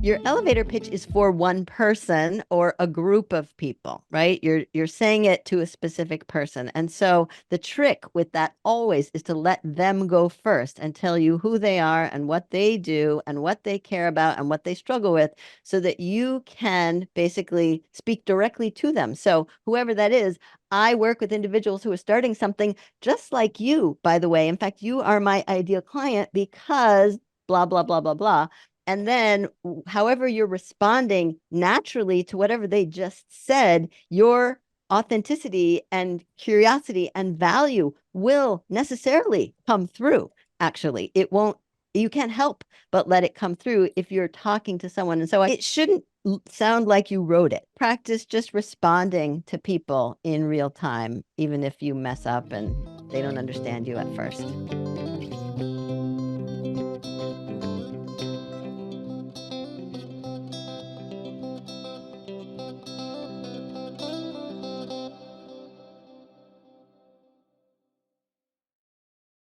Your elevator pitch is for one person or a group of people, right? You're saying it to a specific person. And so the trick with that always is to let them go first and tell you who they are and what they do and what they care about and what they struggle with so that you can basically speak directly to them. So whoever that is, I work with individuals who are starting something just like you, by the way. In fact, you are my ideal client because blah, blah, blah, blah, blah. And then, however, you're responding naturally to whatever they just said, your authenticity and curiosity and value will necessarily come through. Actually, it won't, you can't help but let it come through if you're talking to someone. And so it shouldn't sound like you wrote it. Practice just responding to people in real time, even if you mess up and they don't understand you at first.